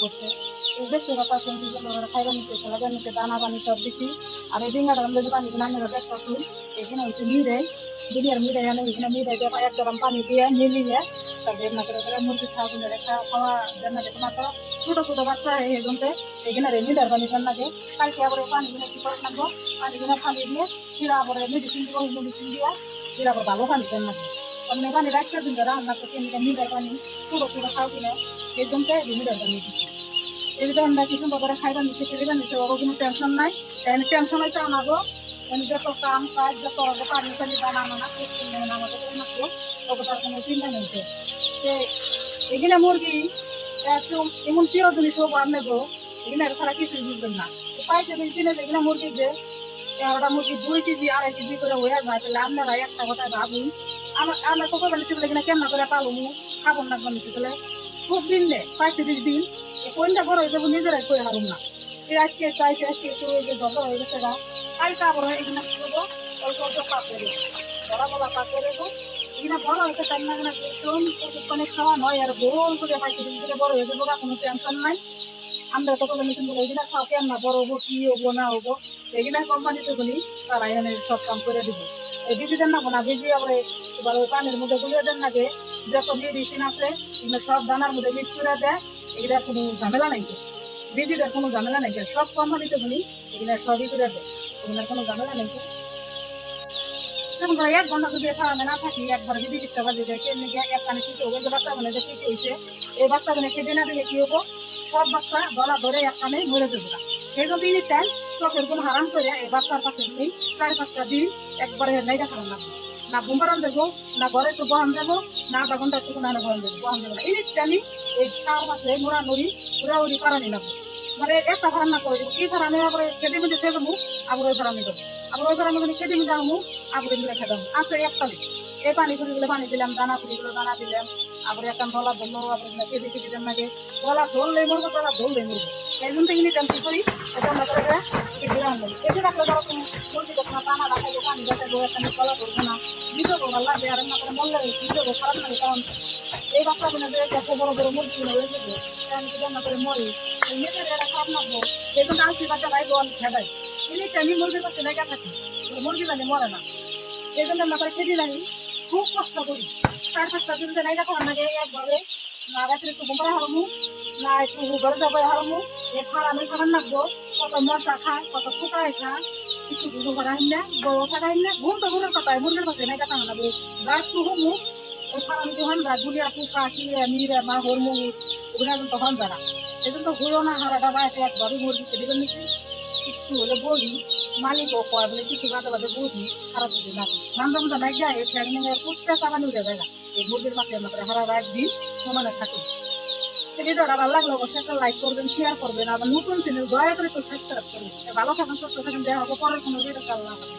করছে। এই দেখতে পাচ্ছেন কি সুন্দর খাইবার নিচে খেলাবার নিচে দানা পানি সব দিছি। আর এই ডিঙ্গাটার মধ্যে পানি নামের দেখতে শুন এখানে হচ্ছে মিড়াই দুনিয়ার মিড়াই আনে এখানে মিড়াই দিয়ে এক গরম পানি দিয়ে মিলিয়ে তারপর না করে মুরগি খাওয়া খাওয়া দেন না মাত্র ছোট ছোট বাচ্চা এই জন্যে এখানে মিটার পানি দেন লাগে কালকে আবার পানি গুলো কি করে নামবো পানি গুলো ফালি দিয়ে ফিরা আবার মেডিসিন দিব মেডিসিন দিয়া ফিরা আবার ভালো পানি দেন লাগে মানে পানি রাস্তা দিন রান্না করতে মিটার পানি ছোট ছোট খাও কিনে এই জন্য মিটার পানি দিচ্ছি এই যে আমরা কিছু করে খাইবার নিচ্ছে খেলিবার নিচ্ছে ওর কোনো টেনশন নাই টেনশন হয়েছে আমাগো যত কাম কাজ যত পানি পানি দানা আনা সব কিনে আমাকে মাত্র ওকে তার কোনো চিন্তা নেই এখানে মুরগি একশো এমন প্রিয় জিনিস হোক আর নেবো এখানে ছাড়া কিছুই বুঝবেন না পাইতে কিনে এখানে মুরগি যে ওটা মুরগি 2 কেজি 2.5 কেজি করে হয়ে যায় তাহলে আপনারা একটা কথা ভাবুন আমরা তো করবেন এখানে কেমন করে পালু খাবো না বানিয়েছি তাহলে খুব দিন নেই 35 দিন কোনটা বড় হয়ে যাবো নিজেরাই করে হারুন না এই আজকে আজকে একটু দরকার হয়ে গেছে গা কালকে আবার এখানে করবো অল্প অল্প পাক করে বড় বড় পাক করে দেবো এখানে বড় হয়েছে তার না ভীষণ ওষুধ পানি খাওয়া নয় আর গোল করে 35 দিন বড় হয়ে যাবো কোনো টেনশন নাই আমরা তো কোনো মেশিন বলে এগুলো খাও কেন না বড় হবো কি হবো না হবো এগুলো কোম্পানিতে বলি তারা এখানে সব কাম করে দিব এই বিধি দেন না না ভিজি আবার এবার ওই পানির মধ্যে গুলিয়ে দেন না যে যত মেডিসিন আছে এগুলো সব দানার মধ্যে মিক্স করে দেয় এগুলা কোনো ঝামেলা নাই বিধিটার কোনো ঝামেলা নাই সব কোম্পানিতে বলি এগুলা সবই করে দেয় এগুলার কোনো ঝামেলা নেই যখন 1 ঘন্টা যদি খাওয়ানো না থাকি একবার যদি দিতে পারবে দেখে এক কানে কি হবে যে বাচ্চা মানে দেখে কি হয়েছে এই বাচ্চা মানে খেতে না দিলে কি হবো সব বাচ্চা গলা ধরে এক কানে মরে যাবে না সেই জন্য তিনি চান চোখের কোনো হারাম করে এই বাচ্চার কাছে নেই 4-5টা দিন একবারে নাই দেখানো লাগবে না বুম্বারান দেবো না ঘরে তো বহান দেবো না 1/2 ঘন্টা একটু না বহান দেবো বহান দেবো না এই আমি এই 4 মাসে মোড়ানুড়ি উড়াউড়ি করানি লাগবে মানে একটা ভাড়া না করে দেবো কি ভাড়া নেওয়া করে খেতে মধ্যে দেবো আবার ওই ভাড়া নিয়ে দেবো আবার ওই ভাড়া আমি খেতে মধ্যে আনবো আবার রেখে দেবো আছে একটালি এই পানি পুরিগুলো পানি দিলাম দানা পুরিগুলো দানা দিলাম আবার একটা গলা ধরলো আবার কেটে কেটে দেন লাগে গলা ধরলে মরবো গলা ধরলে মরবো এই জন্য থেকে নিতাম কি করি এটা আমরা করে কেটে আনবো কেটে রাখলে ধরো তুমি মুরগি যখন দানা রাখাবো পানি রাখাবো একটা গলা ধরবো না দিতে ভালো লাগবে আর রান্না করে মরলে দিতে খারাপ লাগে কারণ এই বাচ্চাগুলো যে এত বড় বড় মুরগিগুলো হয়ে যাবে আমি কি রান্না করে মরি নিজের এটা খারাপ লাগবো এই জন্য আসি বাচ্চা ভাই বোন খেদাই আমি মুরগির কাছে লেগে থাকি মুরগি জানি মরে না এই জন্য আমরা খেতে জানি খুব কষ্ট করি 4-5টা দিন নাই রাখা লাগে একভাবে না রাত্রে একটু ঘুমাই হারমু না একটু ঘরে যাবো হারমু এ খারাপ খারাপ লাগবো কত মশা খায় কত ফুটায় খায় কিছু ঘুরো করাই না বড় খারাই না ঘুম তো ঘুরের কথায় মুরগির কাছে নাই রাখা লাগবে গাছ তো হুমু ওই খারাপ যখন গুলিয়া পোকা কিলে মিরে মা হরমু ওগুলা তখন যারা এই জন্য ঘুরো না হারাটা বাড়িতে একভাবে মুরগিকে দিবেন নিচ্ছি একটু হলে বলি মালিক ও কয় বলে কিছু বাদে বাদে বুঝি খারাপ যদি লাগে মাঝে মাঝে নাই যায় কুত্তে চাবানি উঠে যায় না এই মুরগির মাছের মাত্র হারা একদিন সমানে থাকে ভিডিওটা ভালো লাগলে অবশ্যই একটা লাইক করবেন শেয়ার করবেন আবার নতুন চ্যানেল দয়া করে একটু সাবস্ক্রাইব করবেন ভালো থাকেন সুস্থ থাকেন দেখা হবে পরের কোনো ভিডিও চালনা হবে